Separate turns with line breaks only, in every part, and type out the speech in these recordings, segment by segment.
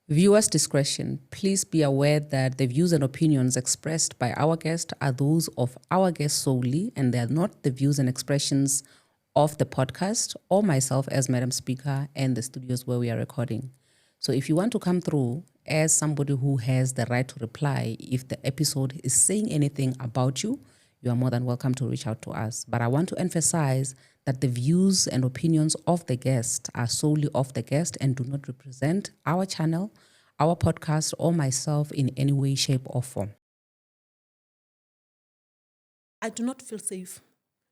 Viewers' discretion. Please be aware that the views and opinions expressed by our guest are those of our guest solely, and they are not the views and expressions of the podcast or myself as Madam Speaker and the studios where we are recording. So if you want to come through as somebody who has the right to reply, if the episode is saying anything about you, you are more than welcome to reach out to us. But I want to emphasize that the views and opinions of the guest are solely of the guest and do not represent our channel, our podcast, or myself in any way, shape, or form.
I do not feel safe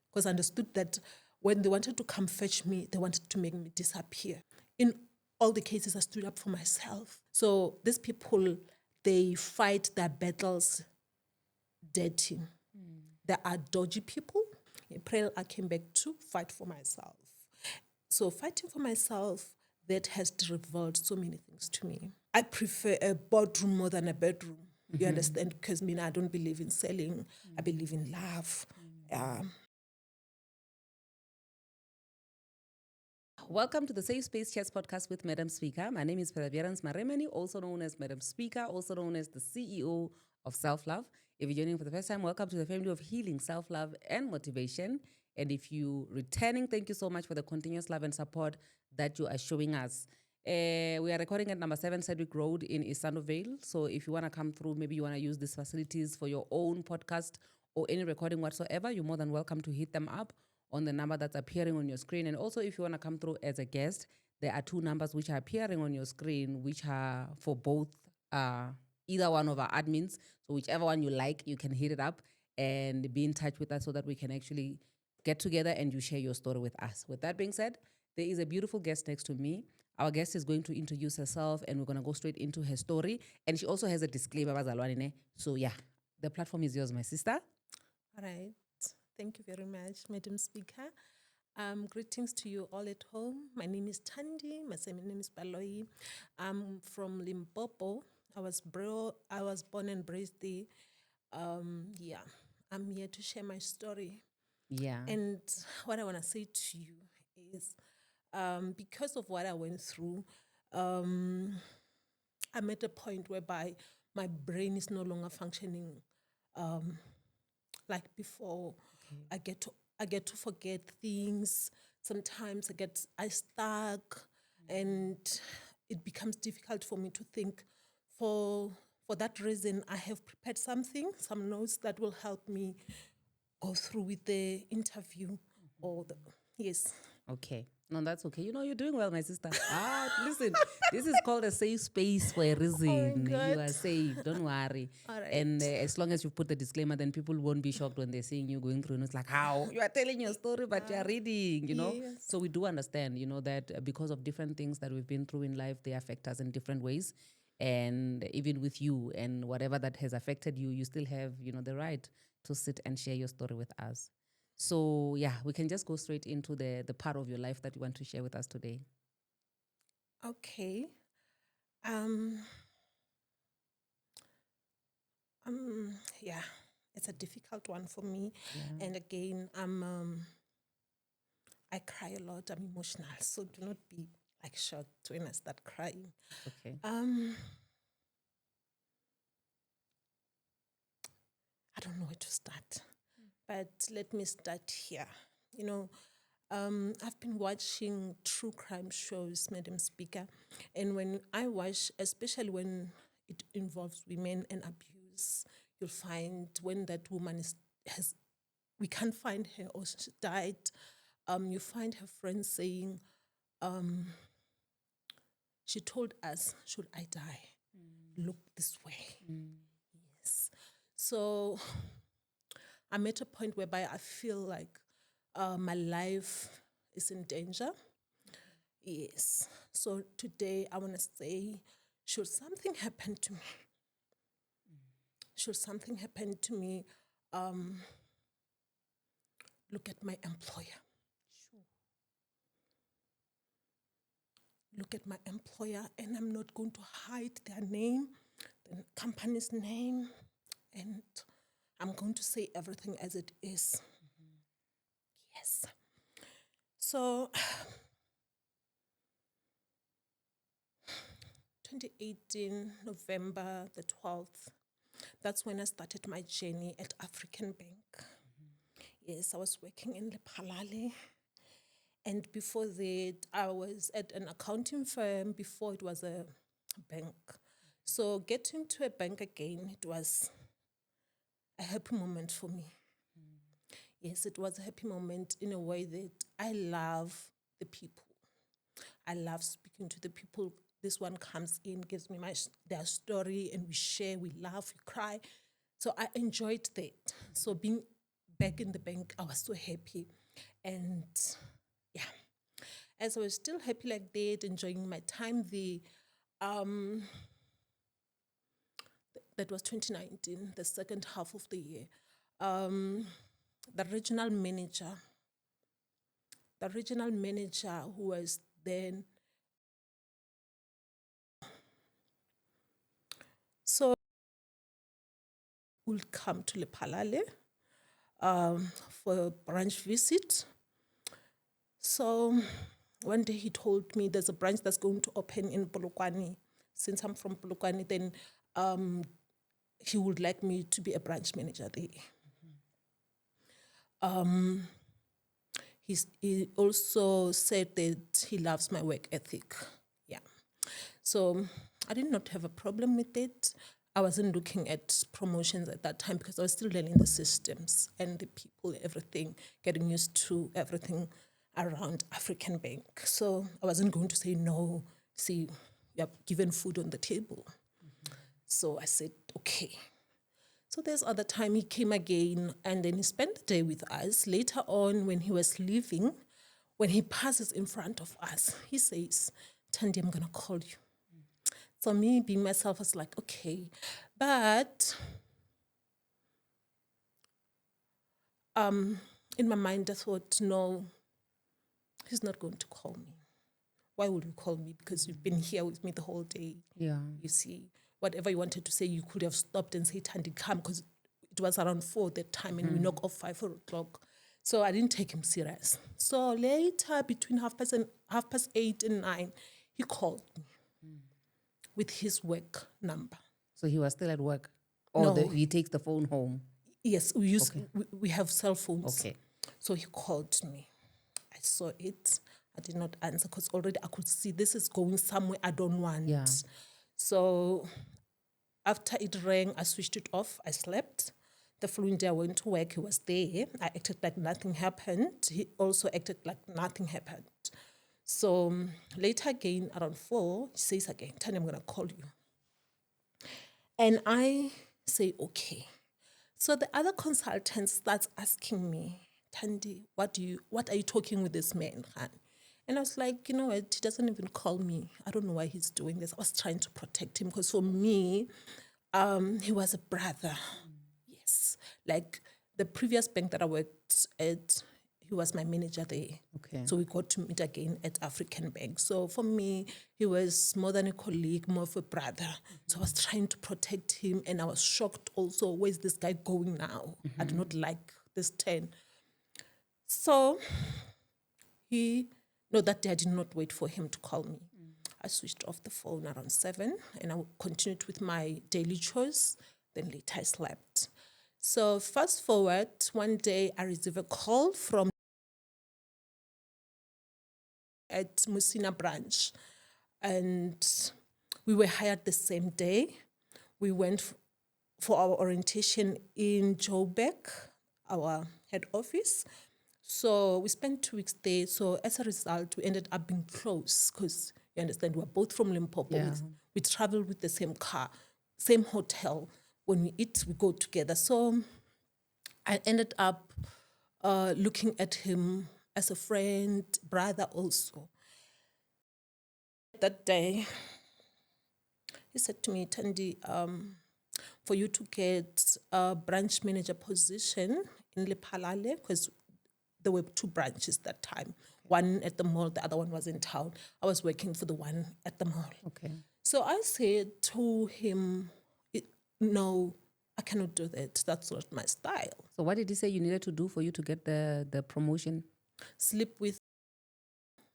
because I understood that when they wanted to come fetch me, they wanted to make me disappear. In all the cases, I stood up for myself. So these people, they fight their battles dirty. They are dodgy people. In April, I came back to fight for myself. So fighting for myself, that has revealed so many things to me. I prefer a boardroom more than a bedroom. You understand? Because I don't believe in selling. I believe in love.
Welcome to the Safe Space Chats podcast with Madam Speaker. My name is Perseverance Maremani, also known as Madam Speaker, also known as the CEO of Self-Love. If you're joining for the first time, welcome to the family of healing, self-love, and motivation. And if you're returning, thank you so much for the continuous love and support that you are showing us. We are recording at number 7 Sedgwick Road in Isando Vale. So if you want to come through, maybe you want to use these facilities for your own podcast or any recording whatsoever, you're more than welcome to hit them up on the number that's appearing on your screen. And also, if you want to come through as a guest, there are 2 numbers which are appearing on your screen, which are for both either one of our admins. So whichever one you like, you can hit it up and be in touch with us so that we can actually get together and you share your story with us. With that being said, there is a beautiful guest next to me. Our guest is going to introduce herself and we're going to go straight into her story. And she also has a disclaimer. So yeah, the platform is yours, my sister.
All right. Thank you very much, Madam Speaker. Greetings to you all at home. My name is Thandi. My name is Baloyi. I'm from Limpopo. I was born and raised there. I'm here to share my story.
Yeah.
And what I want to say to you is, because of what I went through, I'm at a point whereby my brain is no longer functioning like before. Okay. I get to forget things. Sometimes I stuck, and it becomes difficult for me to think. For that reason, I have prepared some notes that will help me go through with the interview. Yes.
Okay. No, that's okay. You're doing well, my sister. Listen, this is called a safe space for a reason.
God.
You are safe. Don't worry.
All right.
And as long as you put the disclaimer, then people won't be shocked when they're seeing you going through. And it's like, how? You are telling your story, but you are reading,
Yes.
So we do understand, that because of different things that we've been through in life, they affect us in different ways. And even with you and whatever that has affected you, you still have, the right to sit and share your story with us. So yeah, we can just go straight into the part of your life that you want to share with us today.
Okay. Yeah, it's a difficult one for me.
Yeah.
And again, I cry a lot. I'm emotional, so do not be shocked when I start crying.
Okay.
I don't know where to start, but let me start here. I've been watching true crime shows, Madam Speaker, and when I watch, especially when it involves women and abuse, you'll find when that woman we can't find her or she died, you find her friends saying, she told us, should I die, look this way. Yes. So I'm at a point whereby I feel like my life is in danger. Yes. So today I want to say, should something happen to me, look at my employer. Look at my employer, and I'm not going to hide their name, the company's name, and I'm going to say everything as it is. Yes. So 2018, November the 12th. That's when I started my journey at African Bank. Yes, I was working in Lephalale. And before that, I was at an accounting firm before it was a bank. So getting to a bank again, it was a happy moment for me. Yes, it was a happy moment in a way that I love the people. I love speaking to the people. This one comes in, gives me their story, and we share, we laugh, we cry. So I enjoyed that. So being back in the bank, I was so happy. And yeah, as I was still happy like that, enjoying my time there, that was 2019, the second half of the year. The regional manager who was then, so will come to Lephalale for a branch visit. So one day he told me there's a branch that's going to open in Polokwane. Since I'm from Polokwane, then he would like me to be a branch manager there. He also said that he loves my work ethic. Yeah. So I did not have a problem with it. I wasn't looking at promotions at that time because I was still learning the systems and the people, everything, getting used to everything around African Bank. So I wasn't going to say no. See, you're given food on the table. So I said, okay. So there's other time he came again and then he spent the day with us. Later on, when he was leaving, when he passes in front of us, he says, Thandi, I'm going to call you. So me being myself, I was like, okay. But in my mind, I thought, no, he's not going to call me. Why would you call me? Because you've been here with me the whole day.
Yeah.
You see, whatever you wanted to say, you could have stopped and said, Thandi, come, because it was around 4 that time and we knock off 5 o'clock. So I didn't take him serious. So later, between 8:30 and 9, he called me with his work number.
So he was still at work? Or
No.
he takes the phone home?
Yes, we have cell phones.
Okay.
So he called me. I saw it. I did not answer because already I could see this is going somewhere I don't want.
Yeah.
So after it rang, I switched it off. I slept. The following day I went to work. He was there. I acted like nothing happened. He also acted like nothing happened. So later again, around 4, he says again, Thandi, I'm going to call you. And I say, okay. So the other consultant starts asking me, Thandi, what are you talking with this man? And I was like, you know what, he doesn't even call me. I don't know why he's doing this. I was trying to protect him because for me, he was a brother. Yes. Like the previous bank that I worked at, he was my manager there.
Okay.
So we got to meet again at African Bank. So for me, he was more than a colleague, more of a brother. So I was trying to protect him and I was shocked also, where's this guy going now? I do not like this turn. So that day I did not wait for him to call me. I switched off the phone around 7 and I continued with my daily chores. Then later I slept. So fast forward, one day I received a call from at Musina branch, and we were hired the same day. We went for our orientation in Joburg, our head office. So we spent 2 weeks there. So as a result, we ended up being close because you understand, we're both from Limpopo.
Yeah.
We travel with the same car, same hotel. When we eat, we go together. So I ended up looking at him as a friend, brother also. That day, he said to me, Thandi, for you to get a branch manager position in Lephalale, because there were 2 branches that time, one at the mall, the other one was in town. I was working for the one at the mall.
Okay.
So I said to him, no, I cannot do that. That's not my style.
So what did he say you needed to do for you to get the promotion?
Sleep with,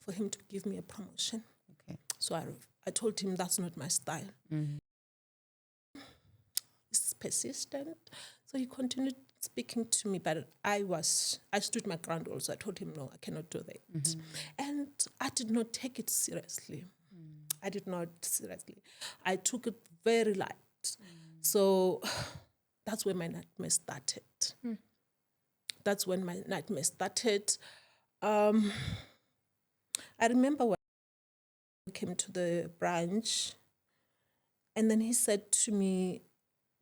for him to give me a promotion.
Okay.
So I I told him that's not my style. He's persistent. So he continued speaking to me, but I stood my ground also. I told him, no, I cannot do that. And I did not take it seriously. I did not seriously. I took it very light. So that's when my nightmare started. That's when my nightmare started. I remember when I came to the branch, and then he said to me,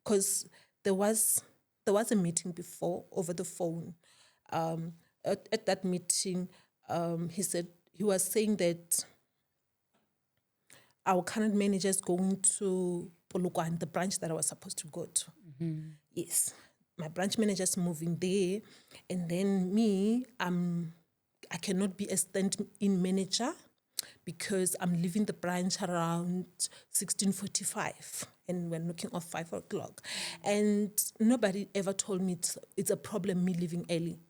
because there was a meeting before over the phone. At that meeting, he was saying that our current manager is going to Polokwane, the branch that I was supposed to go to. Yes, my branch manager is moving there, and then me, I cannot be a stand-in manager because I'm leaving the branch around 16:45 and we're knocking off 5 o'clock. And nobody ever told me it's a problem me leaving early.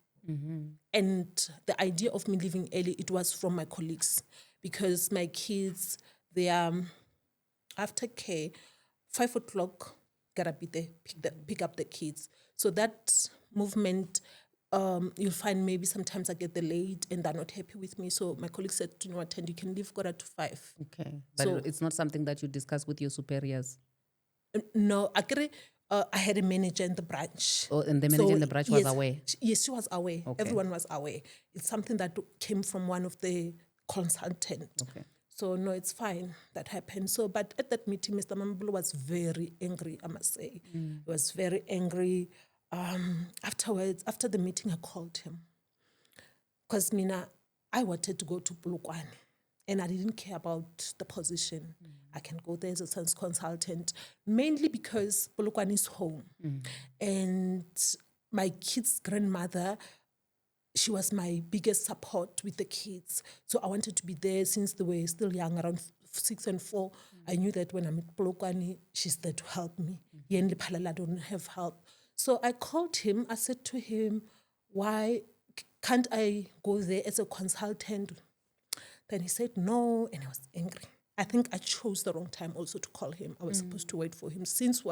And the idea of me leaving early, it was from my colleagues, because my kids, they are after care, 5 o'clock, gotta be there, pick up the kids. So that movement, you'll find maybe sometimes I get there late and they're not happy with me. So my colleague said, you know what, and you can leave quarter to 5.
Okay. But
So-
it's not something that you discuss with your superiors.
No, I had a manager in the branch.
Oh, and the manager in the branch was aware?
Yes, she was aware.
Okay.
Everyone was aware. It's something that came from one of the consultants.
Okay.
So no, it's fine. That happened. So, but at that meeting, Mr. Mambulo was very angry, I must say. He was very angry. Afterwards, after the meeting, I called him. Because I wanted to go to Polokwane, and I didn't care about the position. I can go there as a science consultant, mainly because Polokwane is home. And my kid's grandmother, she was my biggest support with the kids. So I wanted to be there since they were still young, around 6 and 4. I knew that when I'm at Polokwane, she's there to help me. Yenli Palala don't have help. So I called him. I said to him, why can't I go there as a consultant? Then he said no, and I was angry. I think I chose the wrong time also to call him. I was supposed to wait for him since,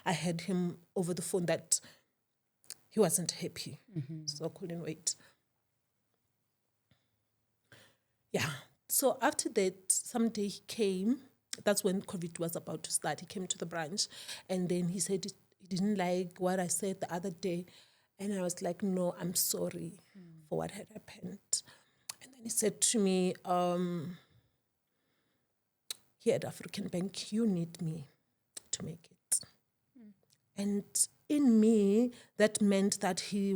I had him over the phone that he wasn't happy. So I couldn't wait. Yeah. So after that, someday he came. That's when COVID was about to start. He came to the branch, and then he said he didn't like what I said the other day. And I was like, no, I'm sorry for what had happened. And then he said to me, here at African Bank, you need me to make it. And in me, that meant that he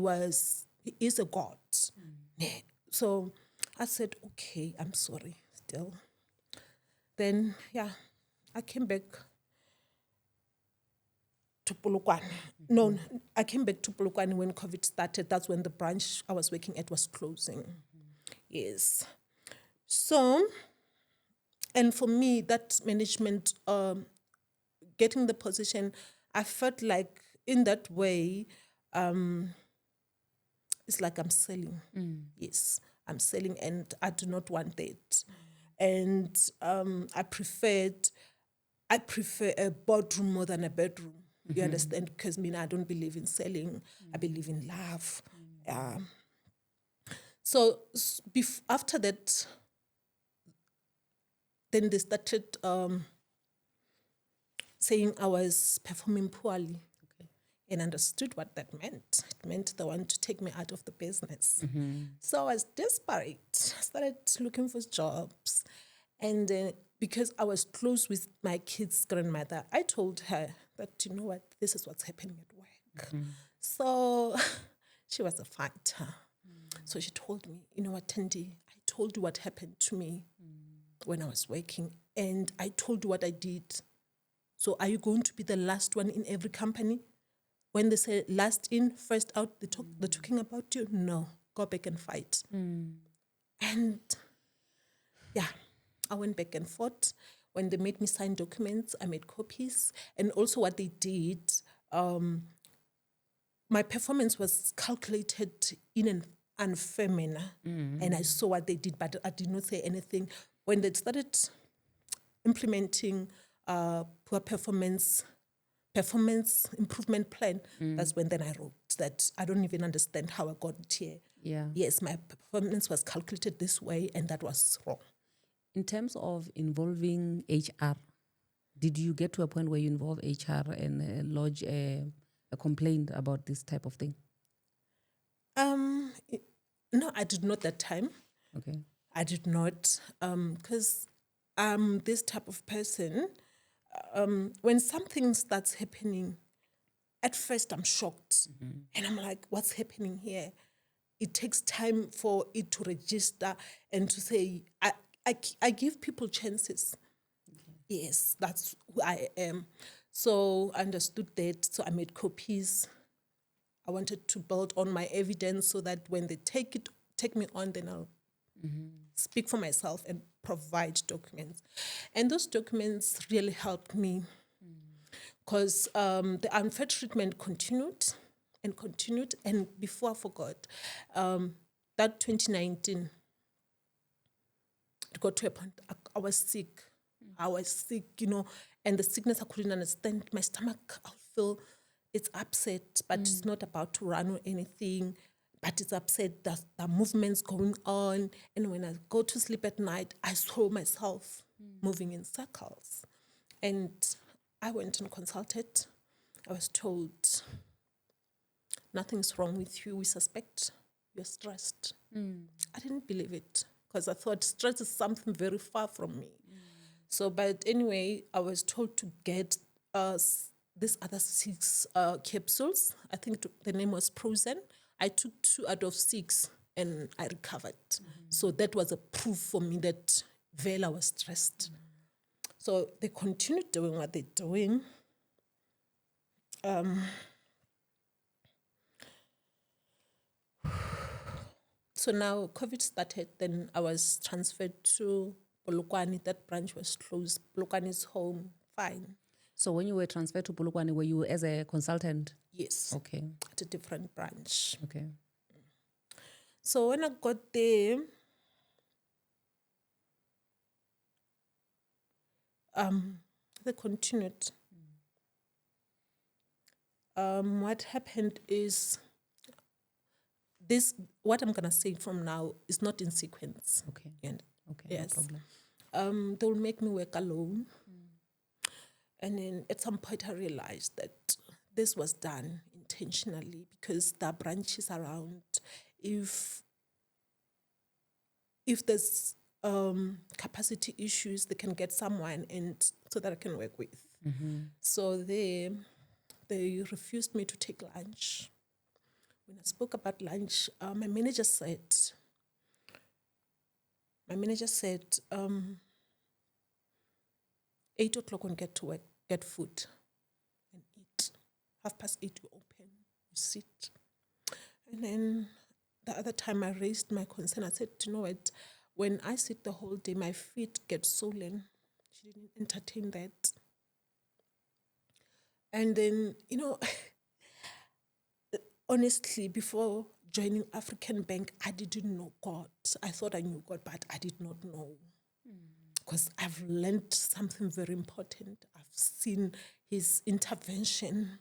is a God. So I said, okay, I'm sorry still. Then, I came back to Polokwane. No, I came back to Polokwane when COVID started. That's when the branch I was working at was closing. Yes. So, and for me, that management, getting the position, I felt like in that way, it's like I'm selling. Yes, I'm selling, and I do not want that. And I prefer a boardroom more than a bedroom. You understand? Because I don't believe in selling. I believe in love. So after that, then they started saying I was performing poorly. And understood what that meant. It meant they wanted to take me out of the business. So I was desperate. I started looking for jobs. And because I was close with my kid's grandmother, I told her that, you know what, this is what's happening at work. So she was a fighter. So she told me, you know what, Thandi, I told you what happened to me when I was working, and I told you what I did. So are you going to be the last one in every company? When they say last in, first out, they're talking about you? No, go back and fight. And I went back and fought. When they made me sign documents, I made copies. And also what they did, my performance was calculated in an unfair manner. And I saw what they did, but I did not say anything. When they started implementing poor performance improvement plan. That's when then I wrote that I don't even understand how I got here.
Yeah.
Yes, my performance was calculated this way, and that was wrong.
In terms of involving HR, did you get to a point where you involve HR and lodge a complaint about this type of thing?
No, I did not that time.
Okay.
I did not, because this type of person. When something starts happening, at first I'm shocked, and I'm like, "What's happening here?" It takes time for it to register and to say, I give people chances. Okay. Yes, that's who I am. So I understood that. So I made copies. I wanted to build on my evidence so that when they take me on, then I'll speak for myself and provide documents. And those documents really helped me because the unfair treatment continued. And before I forgot, that 2019, it got to a point I was sick. I was sick, and the sickness I couldn't understand. My stomach, I feel it's upset, but it's not about to run or anything. But it's upset that the movements going on. And when I go to sleep at night, I saw myself moving in circles. And I went and consulted. I was told, nothing's wrong with you. We suspect you're stressed. I didn't believe it because I thought stress is something very far from me. So, but anyway, I was told to get these other 6 capsules. I think the name was Prozen. I took 2 out of 6 and I recovered. So that was a proof for me that Vela was stressed. So they continued doing what they're doing. So now COVID started, then I was transferred to Polokwane. That branch was closed. Polokwane's home, fine.
So when you were transferred to Polokwane, were you as a consultant?
Yes.
Okay.
At a different branch.
Okay.
So when I got there, they continued. What happened is what I'm going to say from now is not in sequence.
Okay.
And
okay,
yes.
No problem.
They will make me work alone. And then at some point I realized that this was done intentionally because there are branches around. If there's capacity issues, they can get someone and so that I can work with. So they refused me to take lunch. When I spoke about lunch, my manager said, 8 o'clock when you get to work, get food and eat. 8:30 you open, you sit. And then the other time I raised my concern, I said, you know what, when I sit the whole day, my feet get swollen. She didn't entertain that. And then, honestly, before joining African Bank, I didn't know God. I thought I knew God, but I did not know. Because I've learned something very important. I've seen his intervention.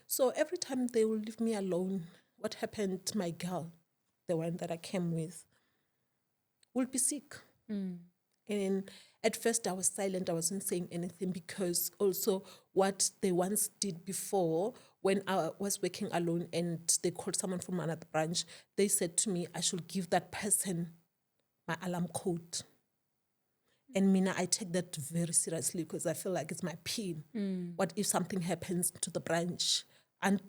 So every time they will leave me alone, what happened, my girl, the one that I came with, will be sick. And at first I was silent. I wasn't saying anything because also what they once did before, when I was working alone and they called someone from another branch, they said to me, I should give that person my alarm code. And Mina, I take that very seriously because I feel like it's my PIN. What if something happens to the branch? And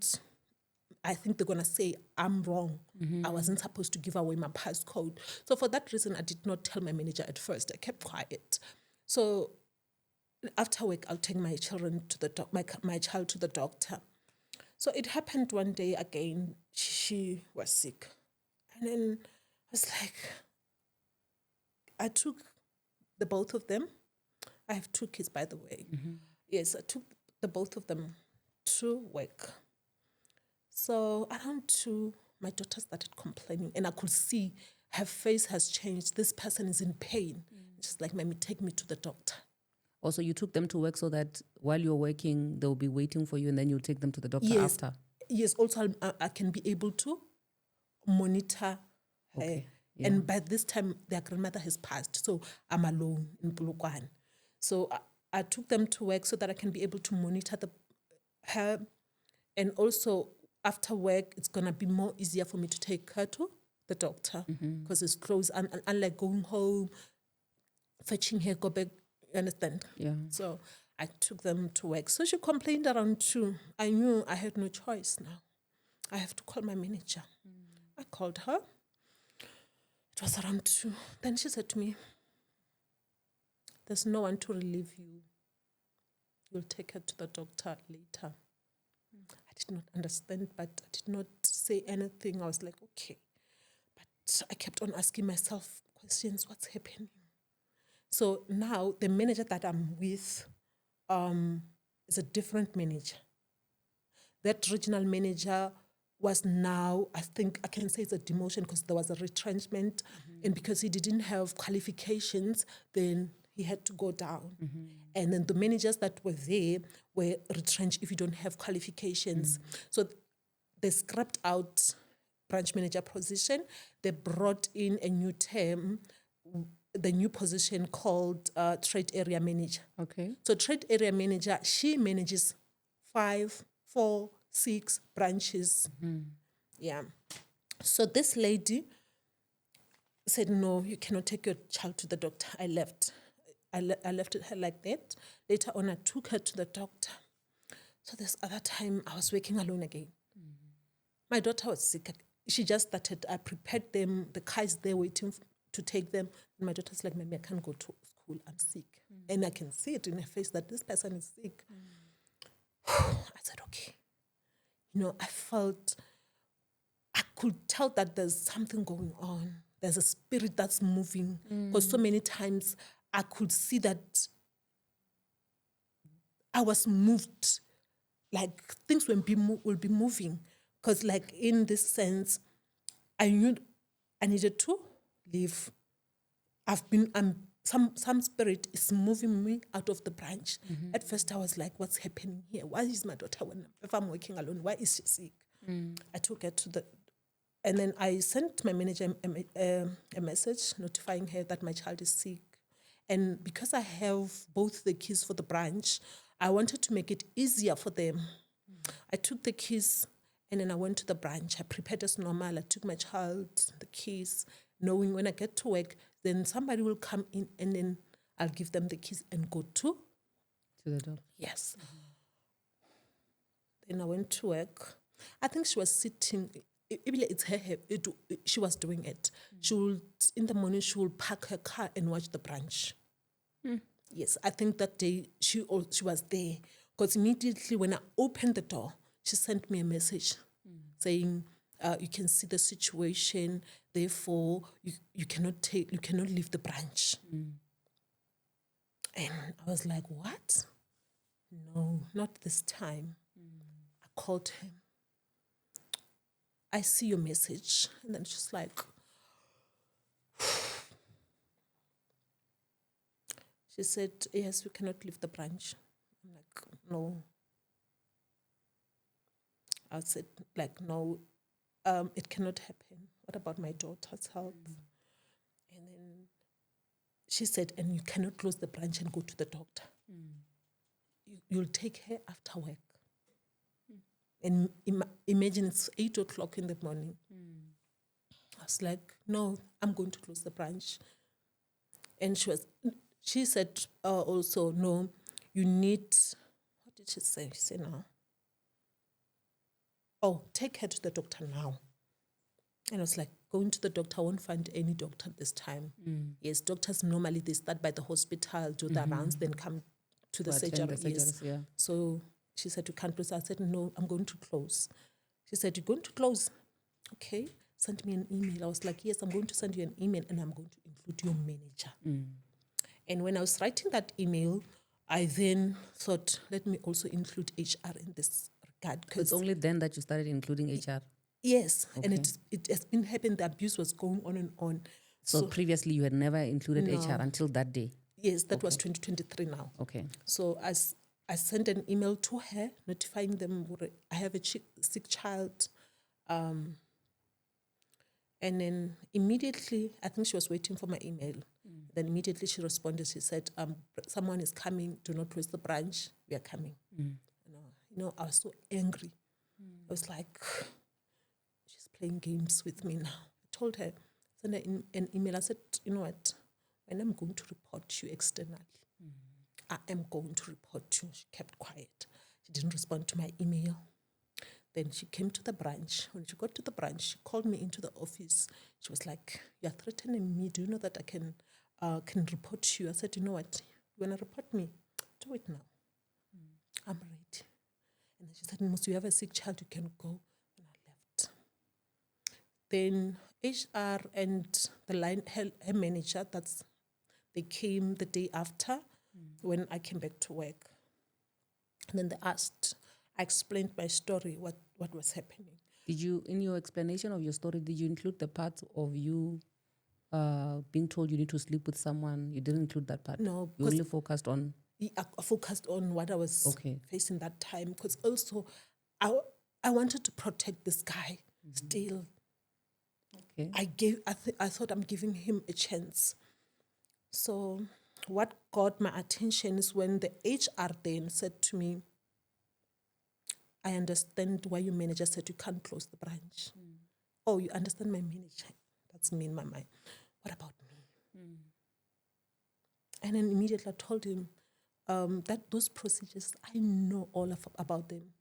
I think they're going to say, I'm wrong. I wasn't supposed to give away my passcode. So for that reason, I did not tell my manager at first. I kept quiet. So after work, I'll take my children to my child to the doctor. So it happened one day again. She was sick. And then I was like, I took the both of them. I have 2 kids, by the way. Yes, I took the both of them to work. So around 2, my daughter started complaining, and I could see her face has changed. This person is in pain. She's like, Mommy, take me to the doctor.
Also, you took them to work so that while you're working, they'll be waiting for you and then you'll take them to the doctor after.
Yes, also I can be able to monitor her.
Okay, yeah.
And by this time, their grandmother has passed, so I'm alone in Polokwane. So I took them to work so that I can be able to monitor her. And also, after work, it's going to be more easier for me to take her to the doctor because it's close. And unlike going home, fetching her, go back, you understand?
Yeah.
So I took them to work. So she complained around 2. I knew I had no choice now. I have to call my manager. I called her. It was around 2. Then she said to me, there's no one to relieve you. You'll take her to the doctor later. I did not understand, but I did not say anything. I was like, okay. But I kept on asking myself questions, what's happening? So now the manager that I'm with is a different manager. That regional manager was now, I think I can say it's a demotion because there was a retrenchment. And because he didn't have qualifications, then he had to go down. And then the managers that were there were retrenched if you don't have qualifications. So they scrapped out branch manager position. They brought in a new term, the new position called trade area manager.
Okay.
So trade area manager, she manages 5, 4, 6 branches. Yeah. So this lady said, no, you cannot take your child to the doctor. I left. I left her like that. Later on, I took her to the doctor. So this other time, I was working alone again. My daughter was sick. She just started. I prepared them. The car is there waiting to take them. And my daughter's like, Mommy, I can't go to school. I'm sick. And I can see it in her face that this person is sick. I said, okay. You know, I felt, I could tell that there's something going on. There's a spirit that's moving. Because so many times I could see that I was moved, like things will be moving. Because like in this sense, I knew I needed to leave. Some spirit is moving me out of the branch. At first I was like, what's happening here? Why is my daughter, if I'm working alone, why is she sick? I took her to and then I sent my manager a message notifying her that my child is sick. And because I have both the keys for the branch, I wanted to make it easier for them. I took the keys and then I went to the branch. I prepared as normal. I took my child, the keys, knowing when I get to work, then somebody will come in and then I'll give them the keys and go to
the door.
Yes. Then I went to work. I think she was sitting, it's her, she was doing it. She will, in the morning, she will park her car and watch the branch. Yes, I think that day she was there. Because immediately when I opened the door, she sent me a message saying, you can see the situation, therefore you cannot leave the branch. And I was like, what? No, not this time. I called him. I see your message. And then she's like, she said, yes, we cannot leave the branch. I'm like, no. I said, like, no, it cannot happen. What about my daughter's health? And then she said, and you cannot close the branch and go to the doctor. You'll take her after work. And imagine it's 8 o'clock in the morning. I was like, no, I'm going to close the branch. And she said also, no, you need, what did she say? She said, no. Oh, take her to the doctor now. And I was like, going to the doctor, I won't find any doctor this time. Yes, doctors normally, they start by the hospital, do the rounds, then come to the surgery. Yes.
Yeah.
So she said, you can't close. I said, no, I'm going to close. She said, you're going to close? Okay. Send me an email. I was like, yes, I'm going to send you an email and I'm going to include your manager. And when I was writing that email, I then thought, let me also include HR in this regard.
It's only then that you started including HR?
Yes. Okay. And it has been happening. The abuse was going on and on.
So previously you had never included
No.
HR until that day?
Yes, that was 2023 now.
Okay.
So I sent an email to her notifying them I have a sick child. And then immediately, I think she was waiting for my email. Then immediately she responded. She said, someone is coming. Do not close the branch. We are coming. I was so angry. I was like, she's playing games with me now. I told her, send her an email. I said, you know what? When I'm going to report you externally, I am going to report you. She kept quiet. She didn't respond to my email. Then she came to the branch. When she got to the branch, she called me into the office. She was like, "You're threatening me. Do you know that I can report you?" I said, "You know what? You want to report me? Do it now. I'm ready." And then she said, "Must you have a sick child? You can go." And I left. Then HR and the line her manager, they came the day after when I came back to work. And then they asked, I explained my story, what was happening.
Did you, in your explanation of your story, did you include the part of you being told you need to sleep with someone? You didn't include that part?
No.
You only focused on...
I focused on what I was facing that time, because also I wanted to protect this guy still.
Okay.
I thought I'm giving him a chance. So what got my attention is when the HR then said to me, "I understand why your manager said you can't close the branch." Oh, you understand my manager? That's me in my mind. What about me? And then immediately I told him that those procedures, I know all about them.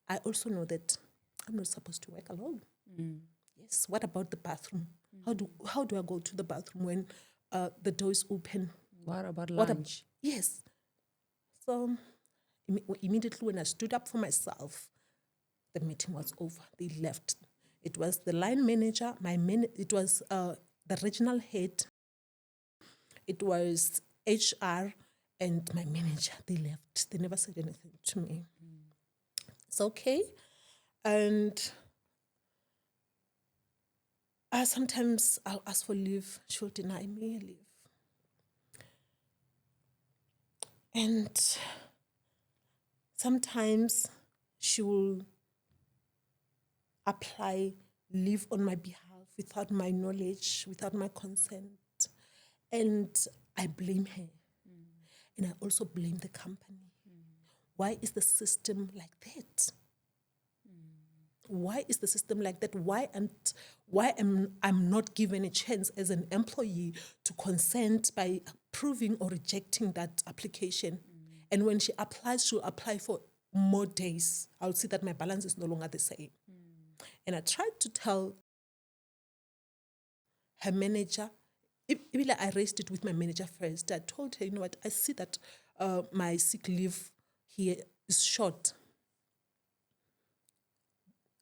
I also know that I'm not supposed to work alone. Yes. What about the bathroom? How do I go to the bathroom when the door is open?
What about lunch?
Yes. So immediately when I stood up for myself, the meeting was over. They left. It was the line manager, it was the regional head, it was HR, and my manager. They left. They never said anything to me. It's okay. And sometimes I'll ask for leave. She'll deny me leave. And sometimes she will apply leave on my behalf without my knowledge, without my consent. And I blame her. And I also blame the company. Why is the system like that? Why is the system like that? Why am I'm not given a chance as an employee to consent by approving or rejecting that application? And when she applies, she'll apply for more days. I'll see that my balance is no longer the same. And I tried to tell her manager, I raised it with my manager first. I told her, you know what, I see that my sick leave here is short.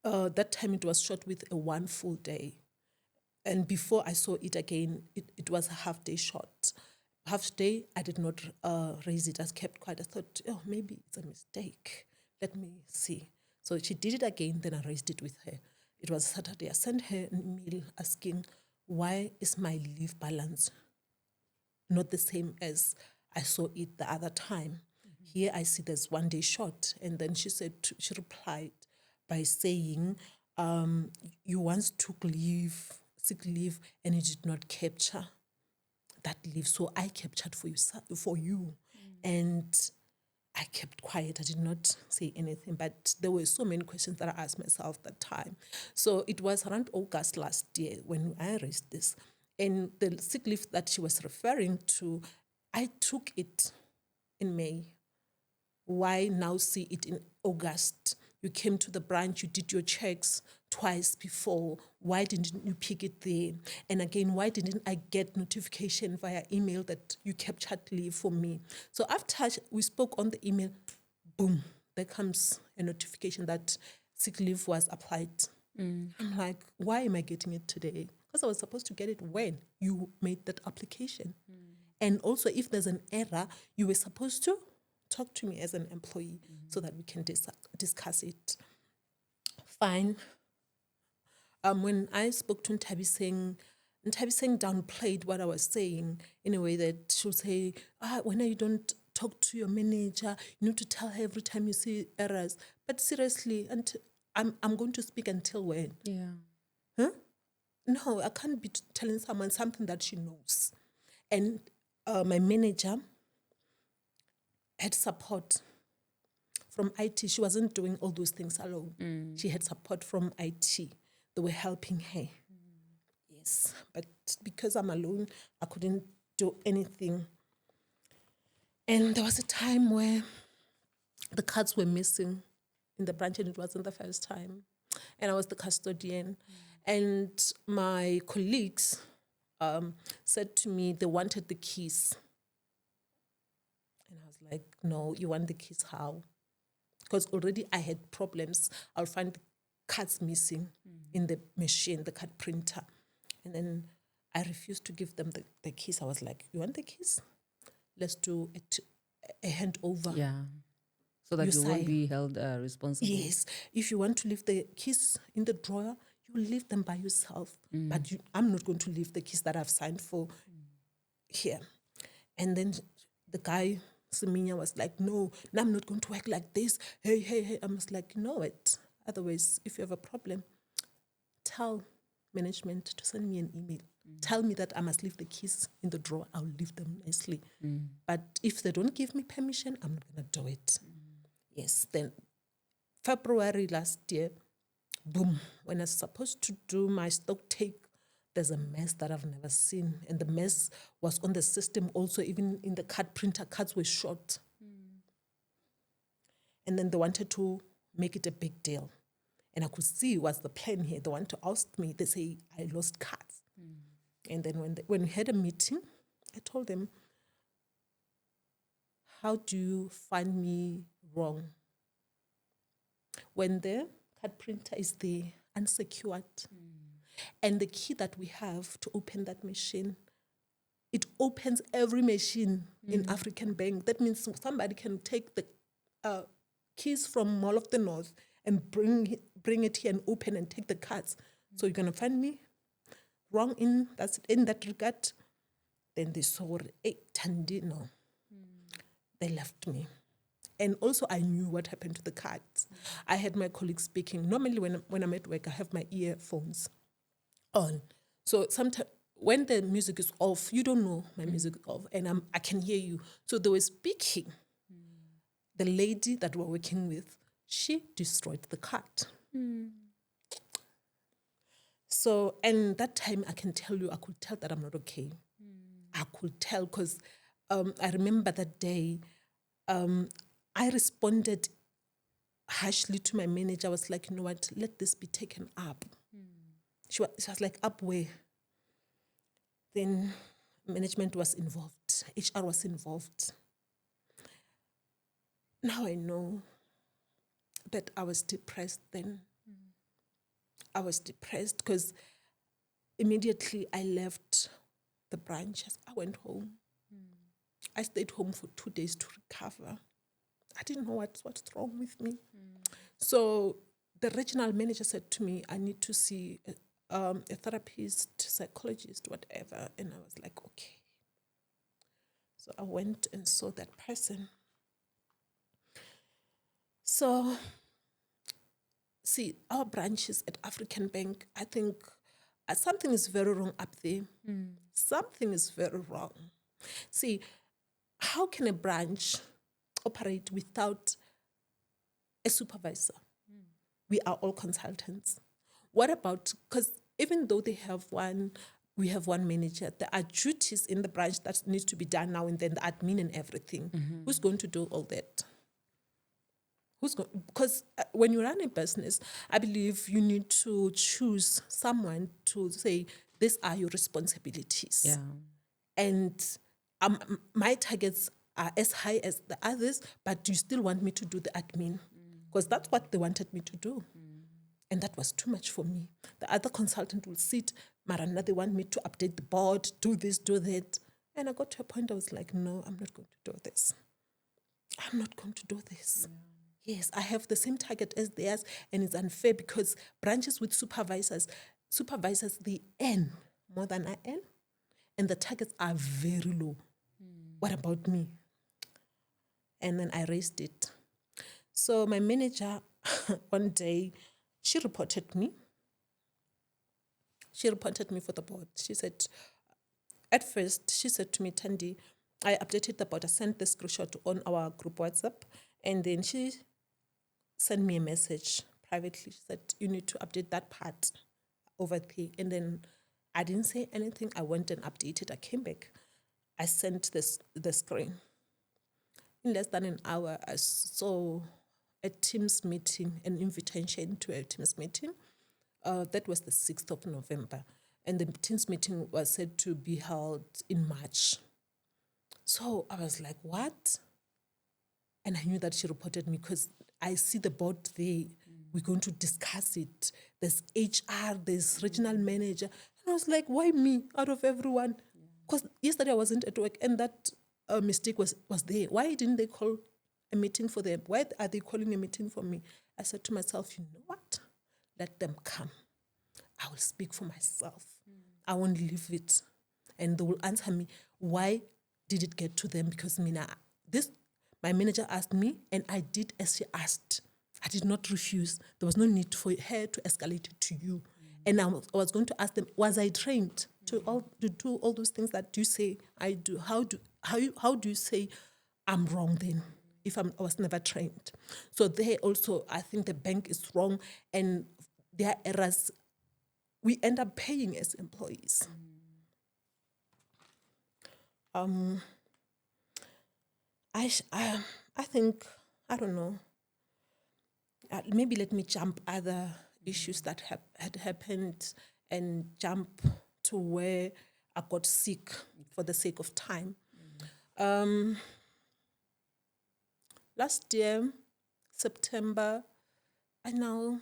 That time it was short with a 1 full day. And before I saw it again, it was a half day short. Half day, I did not raise it. I kept quiet. I thought, oh, maybe it's a mistake. Let me see. So she did it again, then I raised it with her. It was Saturday. I sent her an email asking, why is my leave balance not the same as I saw it the other time? Here I see there's 1 day short. And then she replied by saying, you once took sick leave, and you did not capture that leave. So I captured for you. And I kept quiet. I did not say anything, but there were so many questions that I asked myself that time. So it was around August last year when I raised this. And the sick leave that she was referring to, I took it in May. Why now see it in August? You came to the branch, you did your checks twice before. Why didn't you pick it there? And again, why didn't I get notification via email that you captured leave for me? So after we spoke on the email, boom, there comes a notification that sick leave was applied. I'm like, why am I getting it today? Because I was supposed to get it when you made that application. And also, if there's an error, you were supposed to talk to me as an employee so that we can discuss it. Fine. When I spoke to Ntabi saying, And Tabiseng downplayed what I was saying in a way that she'll say, when you don't talk to your manager, you need to tell her every time you see errors. But seriously, I'm going to speak until when?
Yeah.
Huh? No, I can't be telling someone something that she knows. And my manager had support from IT. She wasn't doing all those things alone. She had support from IT. They were helping her. Yes, but because I'm alone, I couldn't do anything. And there was a time where the cards were missing in the branch, and it wasn't the first time. And I was the custodian. And my colleagues said to me they wanted the keys. And I was like, no, you want the keys how? Because already I had problems. I'll find the cards missing in the machine, the card printer. And then I refused to give them the keys. I was like, you want the keys? Let's do a handover.
Yeah. So that you won't
sign.
be held responsible.
Yes. If you want to leave the keys in the drawer, you leave them by yourself. But I'm not going to leave the keys that I've signed for here. And then the guy, Seminya, was like, no, I'm not going to work like this. Hey. I was like, no, it. Otherwise, if you have a problem, tell management to send me an email. Tell me that I must leave the keys in the drawer. I'll leave them nicely. But if they don't give me permission, I'm not going to do it. Yes. Then February last year, boom, when I was supposed to do my stock take, there's a mess that I've never seen. And the mess was on the system also, even in the card printer, cards were short. And then they wanted to make it a big deal. And I could see what's the plan here. They want to ask me. They say, I lost cards. And then when we had a meeting, I told them, how do you find me wrong? When the card printer is there, unsecured, and the key that we have to open that machine, it opens every machine in African Bank. That means somebody can take the keys from Mall of the North and bring it here and open and take the cards. So you're going to find me wrong in that regard. Then they saw, hey, Thandi, no. They left me. And also I knew what happened to the cards. I had my colleagues speaking. Normally when I'm at work, I have my earphones on. So sometimes when the music is off, you don't know my music is off, and I can hear you. So they were speaking. The lady that we're working with, she destroyed the card. So, and that time I can tell you, I could tell that I'm not okay. I could tell because I remember that day, I responded harshly to my manager. I was like, you know what, let this be taken up. She was like, up where? Then management was involved. HR was involved. Now I know that I was depressed then. I was depressed because immediately I left the branches. I went home. I stayed home for 2 days to recover. I didn't know what's wrong with me. So the regional manager said to me, I need to see a therapist, psychologist, whatever. And I was like, okay. So I went and saw that person. So, see, our branches at African Bank, I think something is very wrong up there. Something is very wrong. See, how can a branch operate without a supervisor? We are all consultants. What about, because even though we have one manager, there are duties in the branch that needs to be done now and then, the admin and everything. Who's going to do all that? Because when you run a business, I believe you need to choose someone to say, these are your responsibilities.
Yeah.
And my targets are as high as the others, but you still want me to do the admin. Because that's what they wanted me to do. And that was too much for me. The other consultant will sit, Maranda, they want me to update the board, do this, do that. And I got to a point I was like, no, I'm not going to do this. I'm not going to do this. Yes, I have the same target as theirs, and it's unfair because branches with supervisors, they earn more than I earn, and the targets are very low. What about me? And then I raised it. So my manager, one day, she reported me. She reported me for the board. She said, at first, she said to me, Thandi, I updated the board. I sent the screenshot on our group WhatsApp. And then she sent me a message privately. She said, you need to update that part over there. And then I didn't say anything. I went and updated. I came back. I sent the screen. In less than an hour, I saw a Teams meeting, an invitation to a Teams meeting. That was the 6th of November. And the Teams meeting was said to be held in March. So I was like, what? And I knew that she reported me because I see the board there. We're going to discuss it. There's HR, there's regional manager. And I was like, why me out of everyone? Because yesterday I wasn't at work and that mistake was there. Why didn't they call a meeting for them? Why are they calling a meeting for me? I said to myself, you know what? Let them come. I will speak for myself. I won't leave it. And they will answer me, why did it get to them? Because my manager asked me and I did as she asked. I did not refuse. There was no need for her to escalate it to you. And I was going to ask them, was I trained to do all those things that you say I do? How do you say I'm wrong then if I was never trained? So they also, I think the bank is wrong and their errors, we end up paying as employees. I think, I don't know, maybe let me jump other issues that had happened and jump to where I got sick for the sake of time. Last year, September, I now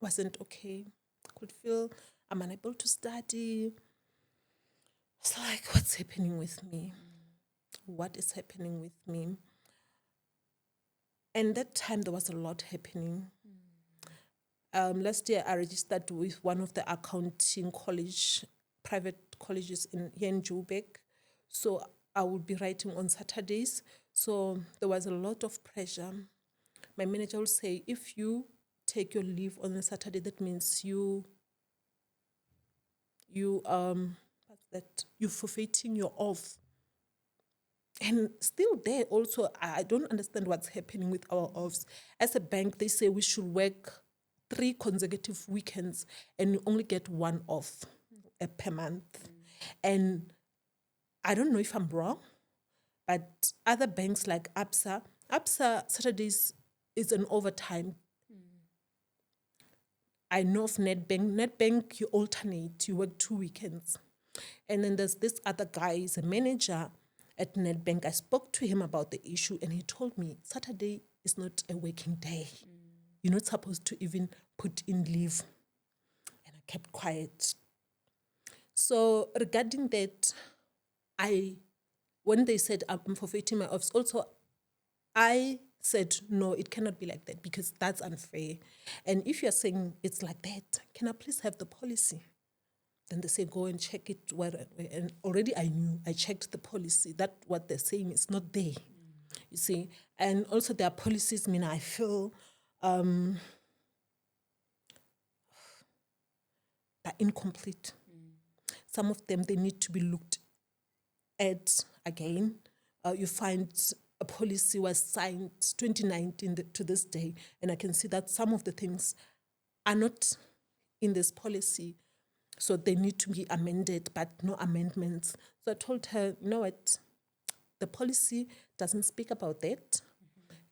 wasn't okay. I could feel I'm unable to study. It's like, what's happening with me? What is happening with me? And that time there was a lot happening. Last year I registered with one of the accounting private colleges here in Joburg. So I would be writing on Saturdays. So there was a lot of pressure. My manager will say, if you take your leave on a Saturday, that means you're forfeiting your off. And still there also, I don't understand what's happening with our offs. As a bank, they say we should work 3 consecutive weekends and you only get 1 off per month. And I don't know if I'm wrong, but other banks like ABSA Saturdays is an overtime. I know of Nedbank, you alternate, you work 2 weekends. And then there's this other guy, he's a manager at Nedbank. I spoke to him about the issue and he told me Saturday is not a working day. You're not supposed to even put in leave. And I kept quiet. So regarding that, when they said I'm forfeiting my offs, also I said, no, it cannot be like that because that's unfair. And if you're saying it's like that, can I please have the policy? Then they say, go and check it. And already I knew, I checked the policy. That what they're saying is not there, you see. And also their policies, I feel they're incomplete. Some of them, they need to be looked at again. You find a policy was signed 2019 to this day, and I can see that some of the things are not in this policy. So they need to be amended, but no amendments. So I told her, you know what, the policy doesn't speak about that.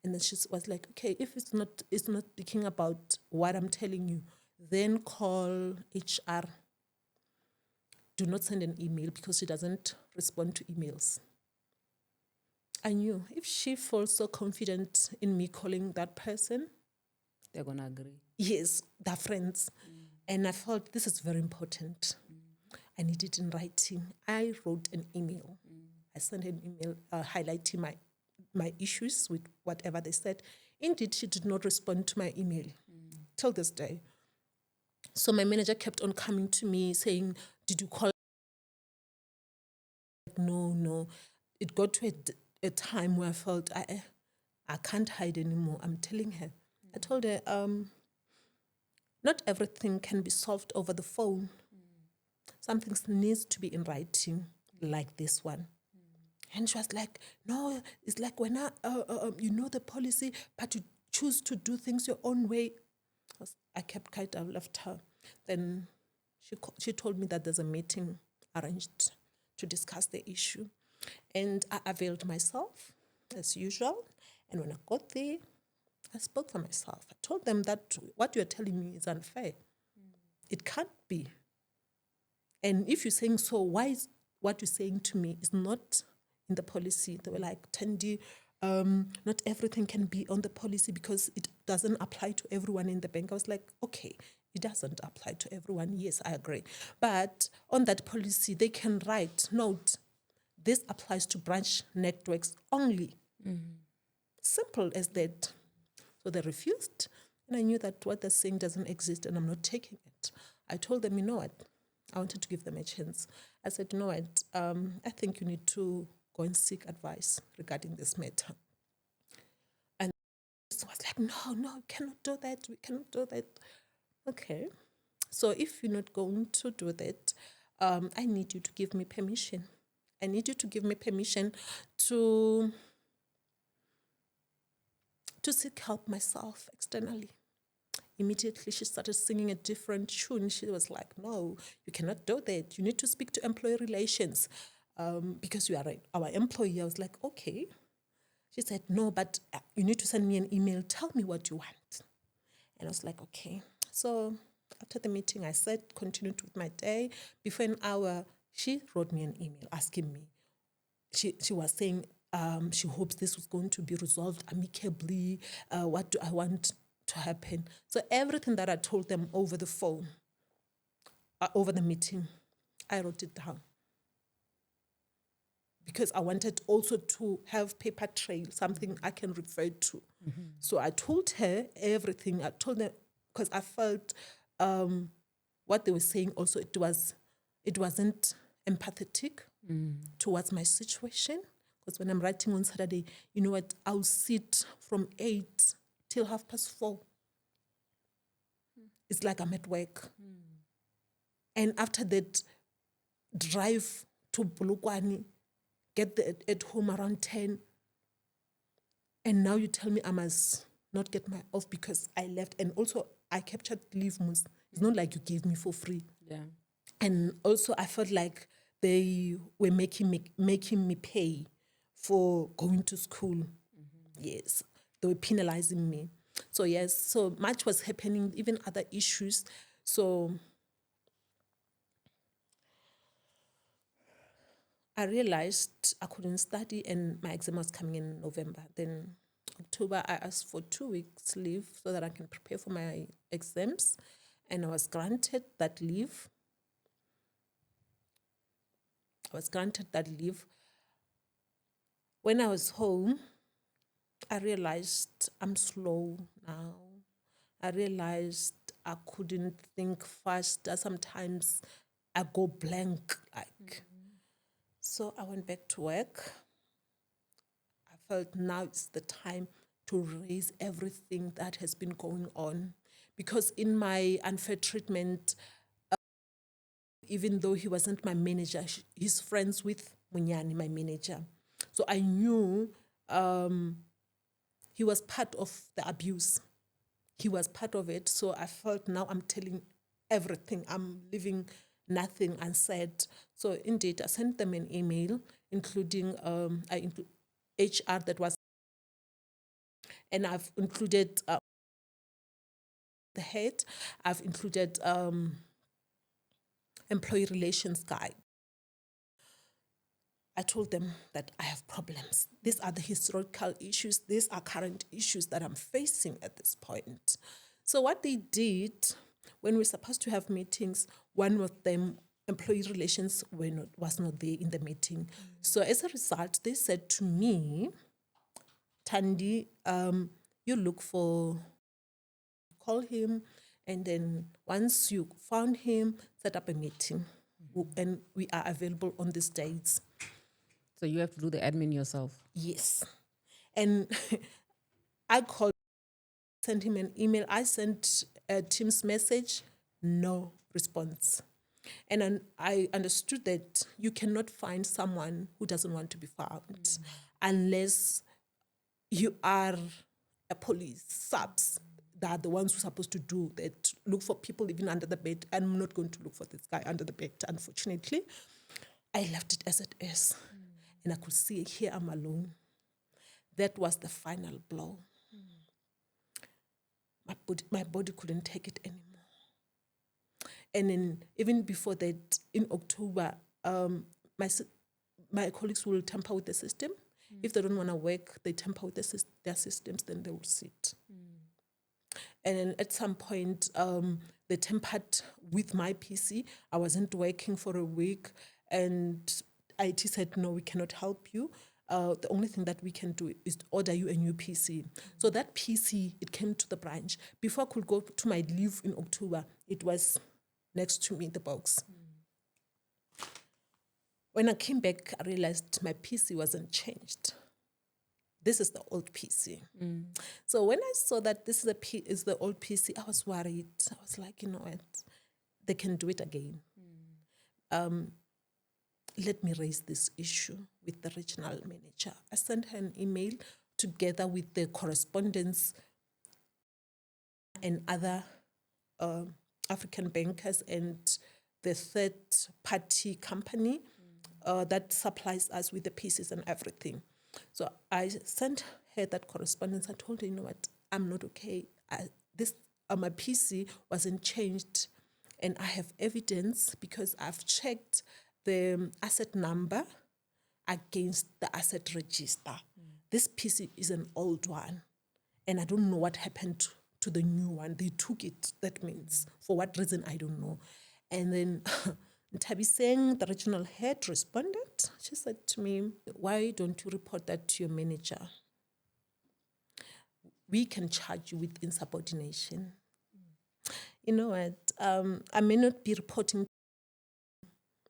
And then she was like, okay, if it's not speaking about what I'm telling you, then call HR. Do not send an email because she doesn't respond to emails. I knew if she feels so confident in me calling that person,
they're going to agree.
Yes, they're friends. And I felt this is very important. I need it in writing. I wrote an email. I sent an email highlighting my issues with whatever they said. Indeed, she did not respond to my email till this day. So my manager kept on coming to me saying, did you call? No. It got to a time where I felt I can't hide anymore. I'm telling her. I told her, not everything can be solved over the phone. Some things needs to be in writing, like this one. And she was like, no, it's like when you know the policy, but you choose to do things your own way. I kept quiet, I left her. Then she told me that there's a meeting arranged to discuss the issue. And I availed myself, as usual. And when I got there, I spoke for myself. I told them that what you're telling me is unfair. It can't be. And if you're saying so, why is what you're saying to me is not in the policy? They were like, Thandi, not everything can be on the policy because it doesn't apply to everyone in the bank. I was like, okay, it doesn't apply to everyone. Yes, I agree. But on that policy, they can write, note, this applies to branch networks only. Simple as that. So they refused. And I knew that what they're saying doesn't exist and I'm not taking it. I told them, you know what? I wanted to give them a chance. I said, you know what? I think you need to go and seek advice regarding this matter. And it was like, no, we cannot do that. We cannot do that. Okay. So if you're not going to do that, I need you to give me permission. I need you to give me permission to seek help myself externally. Immediately, she started singing a different tune. She was like, no, you cannot do that. You need to speak to employee relations because you are our employee. I was like, okay. She said, no, but you need to send me an email. Tell me what you want. And I was like, okay. So after the meeting, I said, continued with my day. Before an hour, she wrote me an email asking me. She was saying she hopes this was going to be resolved amicably. What do I want to happen? So everything that I told them over the phone, over the meeting, I wrote it down. Because I wanted also to have paper trail, something I can refer to. So I told her everything. I told them, because I felt what they were saying also, it wasn't empathetic towards my situation. Because when I'm writing on Saturday, you know what, I'll sit from 8 till 4:30. It's like I'm at work. And after that, drive to Bulukwani, get at home around 10. And now you tell me I must not get my off because I left. And also, I captured leave. It's not like you gave me for free.
Yeah.
And also, I felt like they were making me pay for going to school. Yes, they were penalizing me. So yes, so much was happening, even other issues. So I realized I couldn't study and my exam was coming in November. Then October, I asked for 2 weeks leave so that I can prepare for my exams. And I was granted that leave. When I was home, I realized I'm slow now. I realized I couldn't think faster. Sometimes I go blank, like. So I went back to work. I felt now it's the time to raise everything that has been going on. Because in my unfair treatment, even though he wasn't my manager, he's friends with Munyani, my manager. So I knew he was part of the abuse. He was part of it. So I felt now I'm telling everything. I'm leaving nothing unsaid. So indeed, I sent them an email, including HR that was, and I've included the head. I've included employee relations guy. I told them that I have problems. These are the historical issues. These are current issues that I'm facing at this point. So what they did, when we're supposed to have meetings, one of them, employee relations, was not there in the meeting. So as a result, they said to me, Thandi, you look for, call him And then once you found him, set up a meeting. And we are available on these dates.
So you have to do the admin yourself.
Yes. And I called, sent him an email. I sent a Teams message, no response. And then I understood that you cannot find someone who doesn't want to be found unless you are a police, subs. They are the ones who are supposed to do that, look for people even under the bed. I'm not going to look for this guy under the bed, unfortunately. I left it as it is. And I could see here I'm alone. That was the final blow. My body couldn't take it anymore. And then even before that, in October, my colleagues will tamper with the system. If they don't want to work, they tamper with their systems, then they will sit. And then at some point, they tampered with my PC. I wasn't working for a week, and IT said, no, we cannot help you. The only thing that we can do is to order you a new PC. So that PC, it came to the branch. Before I could go to my leave in October, it was next to me, the box. When I came back, I realized my PC wasn't changed. This is the old PC. So when I saw that this is the old PC, I was worried. I was like, you know what? They can do it again. Let me raise this issue with the regional manager. I sent her an email together with the correspondence and other African bankers and the third-party company that supplies us with the pieces and everything. So I sent her that correspondence. I told her, you know what, I'm not okay. My PC wasn't changed, and I have evidence because I've checked the asset number against the asset register. This PC is an old one, and I don't know what happened to the new one. They took it, that means. For what reason, I don't know. And then Tabiseng, the regional head, responded. She said to me, why don't you report that to your manager? We can charge you with insubordination. You know what? I may not be reporting,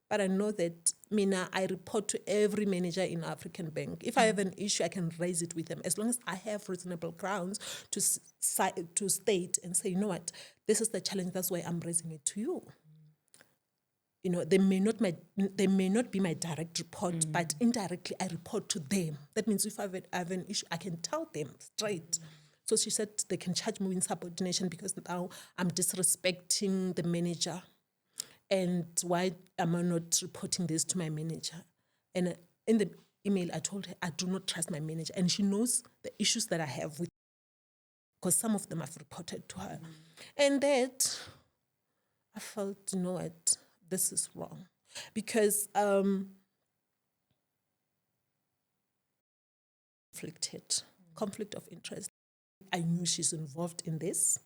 but I know that I report to every manager in African Bank. If I have an issue, I can raise it with them, as long as I have reasonable grounds to state and say, you know what, this is the challenge, that's why I'm raising it to you. You know, they may not be my direct report, but indirectly I report to them. That means if I have an issue, I can tell them straight. So she said they can charge me with insubordination because now I'm disrespecting the manager. And why am I not reporting this to my manager? And in the email, I told her I do not trust my manager. And she knows the issues that I have with, because some of them I've reported to her. And that, I felt, you know what, this is wrong. Because conflict of interest. I knew she's involved in this.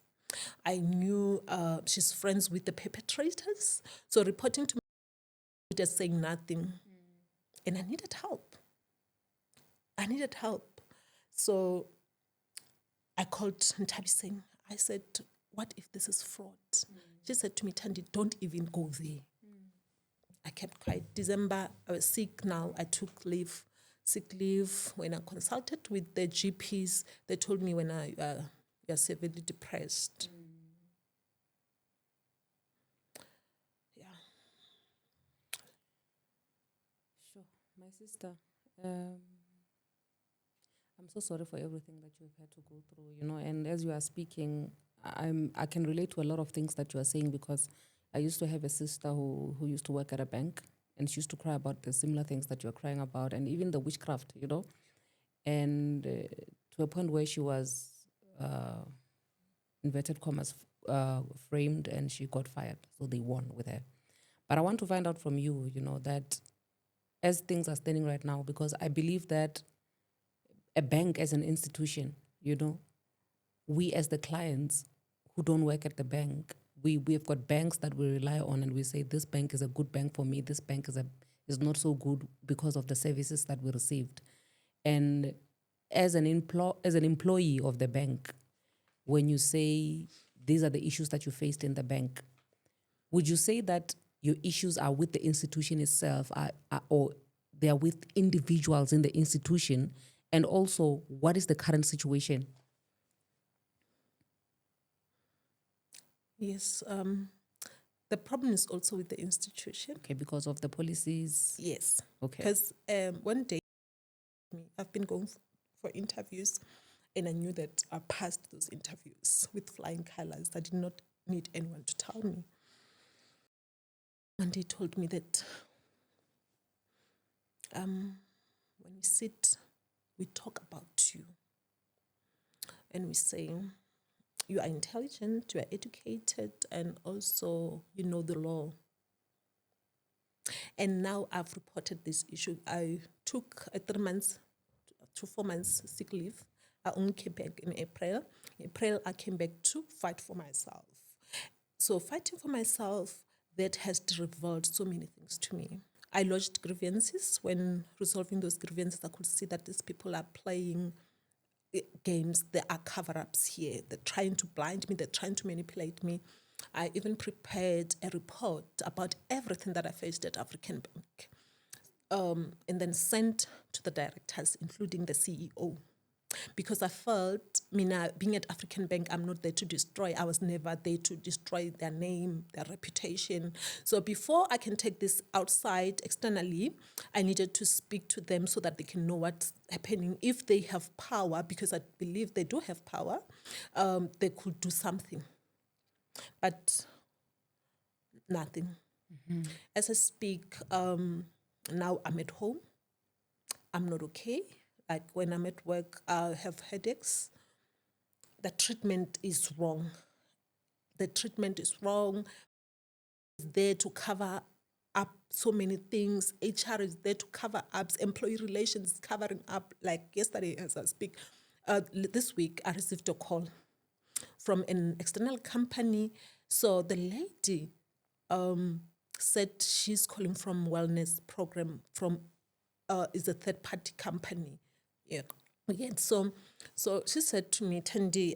I knew she's friends with the perpetrators. So reporting to me, just saying nothing. And I needed help. So I called Ntabiseng. I said, what if this is fraud? She said to me, Thandi, don't even go there. I kept quiet. December, I was sick now. I took sick leave. When I consulted with the GPs, they told me you're severely depressed. Yeah.
Sure. My sister, I'm so sorry for everything that you've had to go through, you know, and as you are speaking, I can relate to a lot of things that you are saying, because I used to have a sister who used to work at a bank, and she used to cry about the similar things that you're crying about, and even the witchcraft, you know, and to a point where she was, inverted commas, framed, and she got fired, so they won with her. But I want to find out from you, you know, that as things are standing right now, because I believe that a bank as an institution, you know, we as the clients who don't work at the bank, we've got banks that we rely on, and we say this bank is a good bank for me, this bank is not so good because of the services that we received. And as an employee of the bank, when you say these are the issues that you faced in the bank. Would you say that your issues are with the institution itself, or they are with individuals in the institution? And also, what is the current situation?
Yes. The problem is also with the institution.
Okay, because of the policies?
Yes.
Okay.
Because one day, I've been going for interviews, and I knew that I passed those interviews with flying colors. I did not need anyone to tell me. And they told me that when we sit, we talk about you. And we say, you are intelligent, you are educated, and also you know the law. And now I've reported this issue. I took a 3 months to 4 months sick leave. I only came back in April. In April, I came back to fight for myself. So fighting for myself, that has revealed so many things to me. I lodged grievances. When resolving those grievances, I could see that these people are playing games. There are cover-ups here. They're trying to blind me. They're trying to manipulate me. I even prepared a report about everything that I faced at African Bank, and then sent to the directors, including the CEO. Because I felt, being at African Bank, I'm not there to destroy. I was never there to destroy their name, their reputation. So before I can take this outside externally, I needed to speak to them so that they can know what's happening. If they have power, because I believe they do have power, they could do something. But nothing. Mm-hmm. As I speak, now I'm at home. I'm not okay. Like when I'm at work, I have headaches. The treatment is wrong. The treatment is wrong. It's there to cover up so many things. HR is there to cover up. Employee relations is covering up. Like yesterday, as I speak, this week, I received a call from an external company. So the lady said she's calling from wellness program from is a third party company. Yeah. Again, so she said to me, Thandi,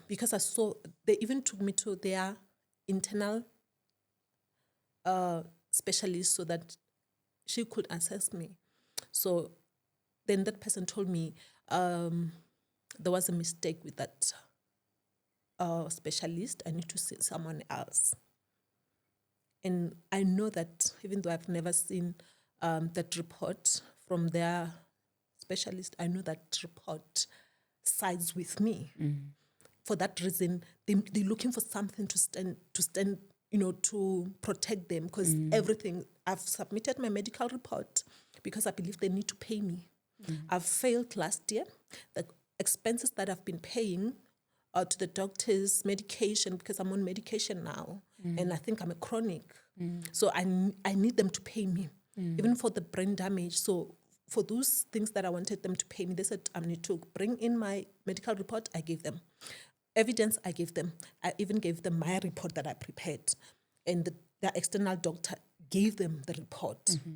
because I saw they even took me to their internal specialist so that she could assess me. So then that person told me there was a mistake with that specialist. I need to see someone else. And I know that even though I've never seen that report from their specialist, I know that report sides with me. Mm. For that reason, they're looking for something to stand, to protect them, because everything, I've submitted my medical report because I believe they need to pay me. I've failed last year. The expenses that I've been paying to the doctor's medication, because I'm on medication now, and I think I'm a chronic. So I need them to pay me, even for the brain damage. So for those things that I wanted them to pay me, they said I need to bring in my medical report. I gave them. Evidence, I gave them. I even gave them my report that I prepared. And the external doctor gave them the report. Mm-hmm.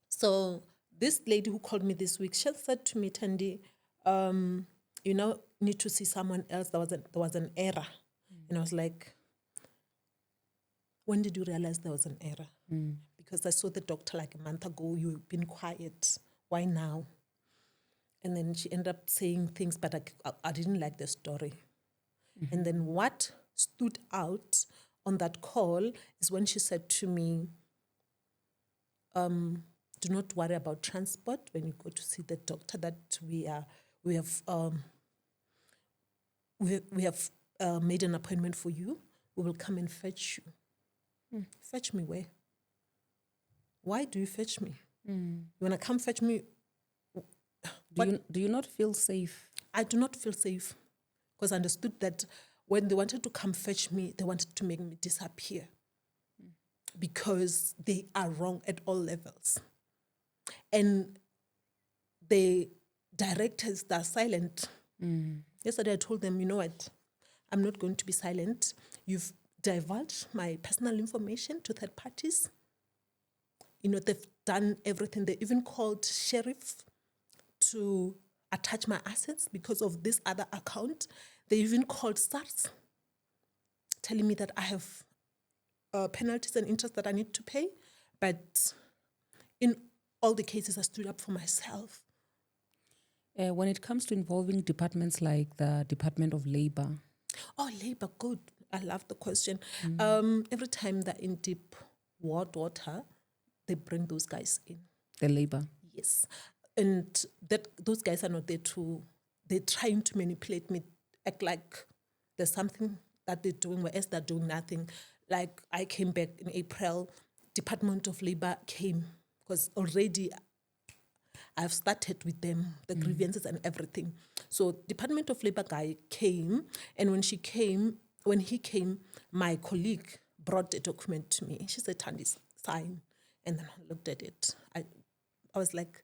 So this lady who called me this week, she said to me, Thandi, need to see someone else. There was an error. Mm. And I was like, when did you realize there was an error? Mm. Because I saw the doctor like a month ago. You've been quiet. Why now? And then she ended up saying things, but I didn't like the story. Mm-hmm. And then what stood out on that call is when she said to me, do not worry about transport when you go to see the doctor, that we have made an appointment for you. We will come and fetch you. Fetch me where? Why do you fetch me? You want to come fetch me?
Do you not feel safe?
I do not feel safe, because I understood that when they wanted to come fetch me, they wanted to make me disappear, because they are wrong at all levels. And the directors, they're silent. Yesterday I told them, you know what, I'm not going to be silent. You've divulged my personal information to third parties. They've done everything. They even called sheriff to attach my assets because of this other account. They even called SARS telling me that I have penalties and interest that I need to pay. But in all the cases, I stood up for myself.
When it comes to involving departments like the Department of Labor.
Oh, labor, good. I love the question. Every time they're in deep water, they bring those guys in.
The labor.
Yes. And those guys are not there they're trying to manipulate me, act like there's something that they're doing, whereas they're doing nothing. Like I came back in April, Department of Labor came, because already I've started with them, the grievances and everything. So Department of Labor guy came, and when he came, my colleague brought a document to me. She said, Thandi, sign. And then I looked at it. I was like,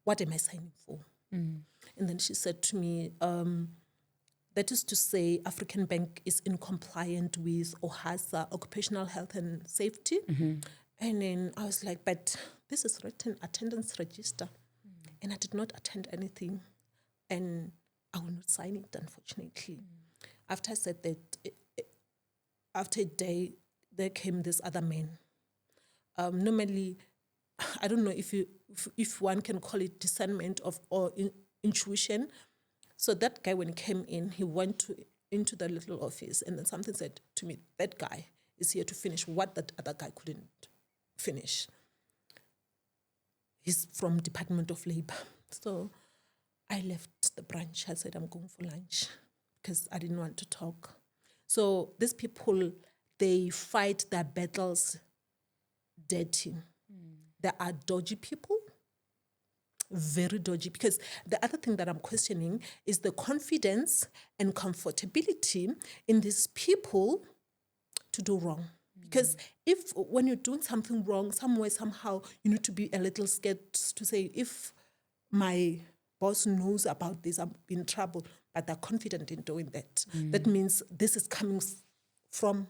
what am I signing for? And then she said to me, that is to say African Bank is in compliant with OHASA, Occupational Health and Safety. And then I was like, but this is written attendance register. And I did not attend anything. And I will not sign it, unfortunately. After I said that, after a day, there came this other man. Normally, I don't know if one can call it discernment or intuition. So that guy, when he came in, he went into the little office, and then something said to me, that guy is here to finish what that other guy couldn't finish. He's from Department of Labor. So I left the branch. I said, I'm going for lunch because I didn't want to talk. So these people, they fight their battles dirty. They are dodgy people, very dodgy. Because the other thing that I'm questioning is the confidence and comfortability in these people to do wrong. Because if when you're doing something wrong, somewhere, somehow, you need to be a little scared to say, if my boss knows about this, I'm in trouble, but they're confident in doing that. That means this is coming from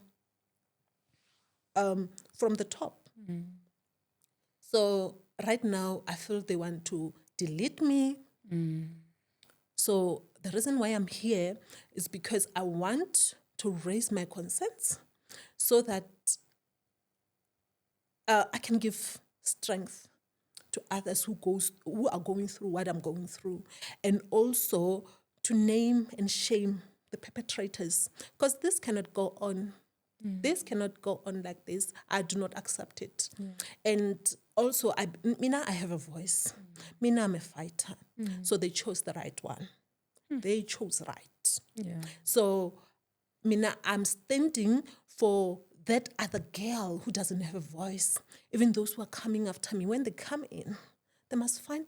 the top. So right now, I feel they want to delete me. So the reason why I'm here is because I want to raise my concerns so that I can give strength to others who are going through what I'm going through, and also to name and shame the perpetrators, because this cannot go on. This cannot go on like this. I do not accept it. And also, I have a voice. Mina, I'm a fighter. So they chose the right one. They chose right.
Yeah.
So, Mina, I'm standing for that other girl who doesn't have a voice. Even those who are coming after me, when they come in, they must find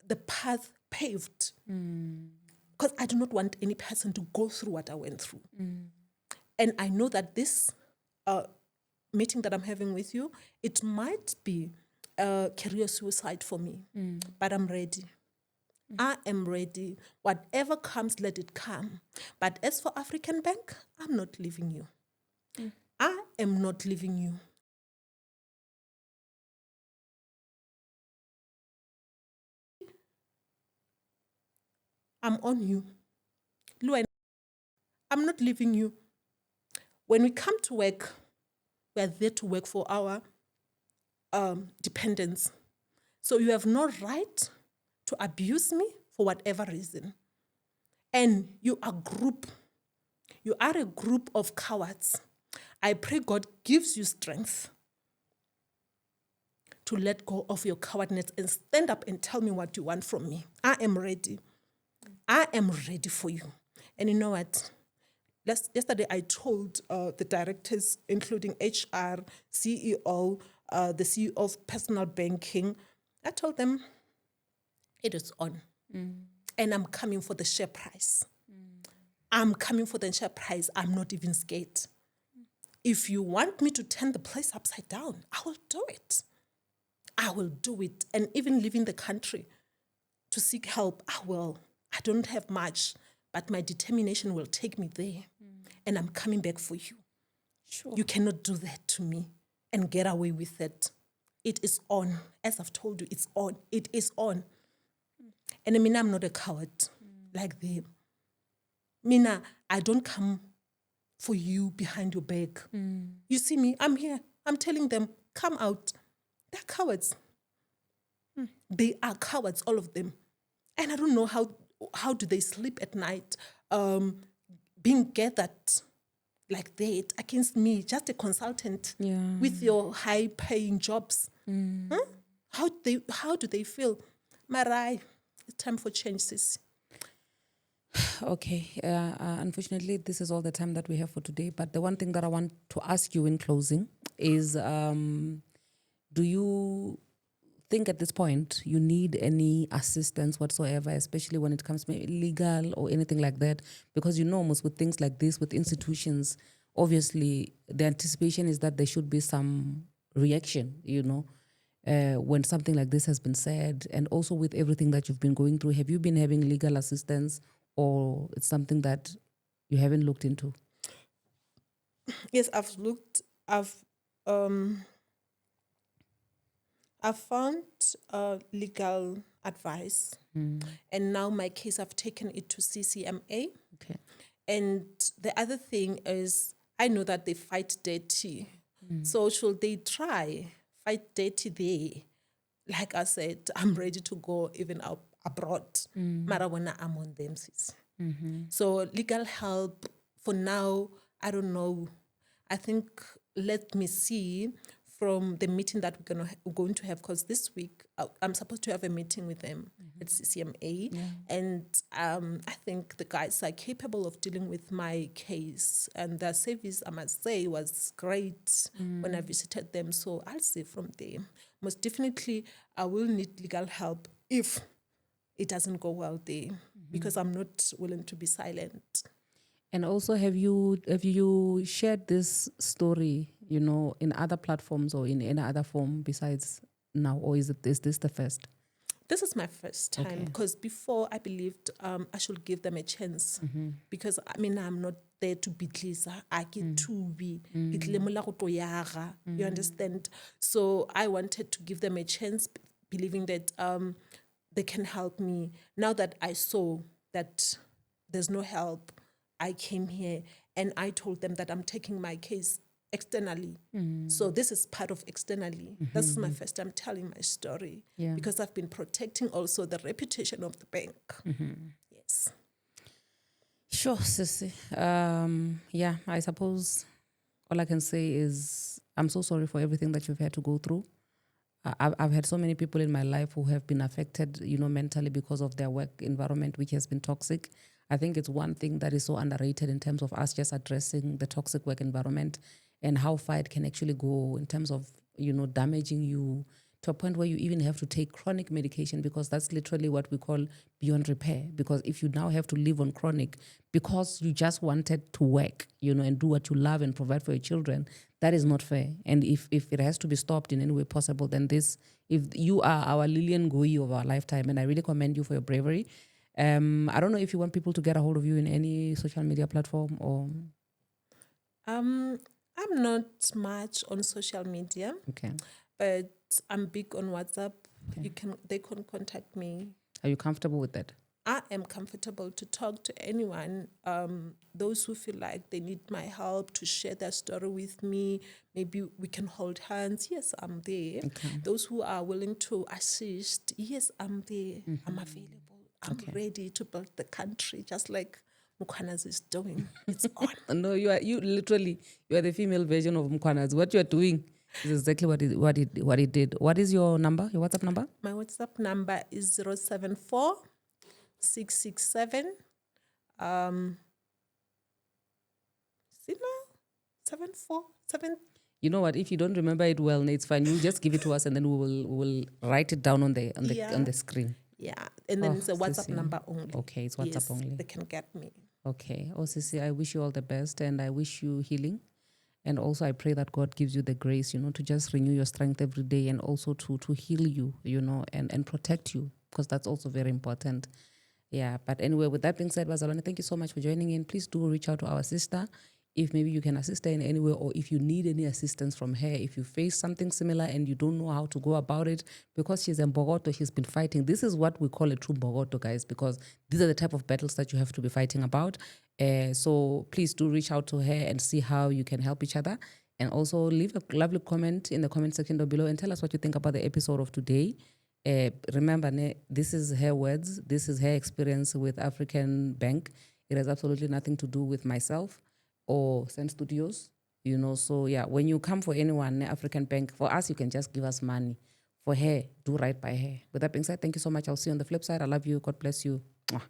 the path paved. Because I do not want any person to go through what I went through. And I know that this meeting that I'm having with you, it might be a career suicide for me, but I'm ready. I am ready. Whatever comes, let it come. But as for African Bank, I'm not leaving you. I am not leaving you. I'm on you. Luan, I'm not leaving you. When we come to work, we are there to work for our dependents. So you have no right to abuse me for whatever reason. And you are a group of cowards. I pray God gives you strength to let go of your cowardness and stand up and tell me what you want from me. I am ready. I am ready for you. And you know what? Yesterday I told the directors, including HR, CEO, the CEO of personal banking, I told them it is on. And I'm coming for the share price. I'm coming for the share price. I'm not even scared. If you want me to turn the place upside down, I will do it. I will do it. And even leaving the country to seek help, I will. I don't have much, but my determination will take me there. And I'm coming back for you.
Sure.
You cannot do that to me and get away with it. It is on. As I've told you, it's on. It is on. And I mean, I'm not a coward like them. Mina, I don't come for you behind your back. You see me, I'm here. I'm telling them, come out. They're cowards. They are cowards, all of them. And I don't know how do they sleep at night being gathered like that against me, just a consultant with your high-paying jobs. How do they feel? Marai, it's time for change, sis.
Okay. Unfortunately, this is all the time that we have for today. But the one thing that I want to ask you in closing is, do you think at this point you need any assistance whatsoever, especially when it comes to legal or anything like that? Because most with things like this, with institutions, obviously the anticipation is that there should be some reaction, when something like this has been said. And also with everything that you've been going through, have you been having legal assistance, or it's something that you haven't looked into?
Yes, I've found legal advice, and now my case, I've taken it to CCMA.
Okay.
And the other thing is, I know that they fight dirty. So should they try fight dirty there? Like I said, I'm ready to go even out abroad. Marijuana, I'm on them, sis. So legal help, for now, I don't know. I think, let me see from the meeting that we're going to have, because this week I'm supposed to have a meeting with them at CCMA, and I think the guys are capable of dealing with my case, and their service, I must say, was great when I visited them. So I'll see from there. Most definitely, I will need legal help if it doesn't go well there, because I'm not willing to be silent.
And also, have you shared this story, in other platforms or in any other form besides now, or is this the first?
This is my first time, because before I believed I should give them a chance, because I'm not there to be Lisa. I get to be. You understand? So I wanted to give them a chance, believing that they can help me. Now that I saw that there's no help, I came here and I told them that I'm taking my case externally. So this is part of externally. This is my first time telling my story, because I've been protecting also the reputation of the bank. Yes.
Sure, Sissy. I suppose all I can say is I'm so sorry for everything that you've had to go through. I've had so many people in my life who have been affected, mentally because of their work environment, which has been toxic. I think it's one thing that is so underrated in terms of us just addressing the toxic work environment and how far it can actually go in terms of, damaging you to a point where you even have to take chronic medication, because that's literally what we call beyond repair. Because if you now have to live on chronic because you just wanted to work, and do what you love and provide for your children, that is not fair. And if it has to be stopped in any way possible, then if you are our Lillian Goi of our lifetime, and I really commend you for your bravery. I don't know if you want people to get a hold of you in any social media platform or...
I'm not much on social media.
Okay.
But I'm big on WhatsApp. Okay. They can contact me.
Are you comfortable with that?
I am comfortable to talk to anyone. Those who feel like they need my help to share their story with me, maybe we can hold hands. Yes, I'm there. Okay. Those who are willing to assist, yes, I'm there. I'm available. I'm ready to build the country, just like Mukwanas is doing. It's on.
No, you are the female version of Mukwanas. What you are doing is exactly what he did. What is your number? Your WhatsApp number?
My WhatsApp number is 074 667 747.
You know what? If you don't remember it well, it's fine. You just give it to us, and then we will write it down on the screen.
Yeah, and then it's a WhatsApp number only.
Okay, it's WhatsApp only.
They can get me.
Okay. Sissy, I wish you all the best, and I wish you healing. And also I pray that God gives you the grace, to just renew your strength every day, and also to heal you, and protect you, because that's also very important. Yeah. But anyway, with that being said, Bazalwane, thank you so much for joining in. Please do reach out to our sister if maybe you can assist her in any way, or if you need any assistance from her, if you face something similar and you don't know how to go about it, because she's in Bogoto, she's been fighting. This is what we call a true Bogoto, guys, because these are the type of battles that you have to be fighting about. So please do reach out to her and see how you can help each other. And also leave a lovely comment in the comment section down below and tell us what you think about the episode of today. Remember, this is her words. This is her experience with African Bank. It has absolutely nothing to do with myself or Send Studios. So yeah, when you come for anyone, African Bank, for us, you can just give us money. For her, do right by her. With that being said, thank you so much. I'll see you on the flip side. I love you. God bless you. Mwah.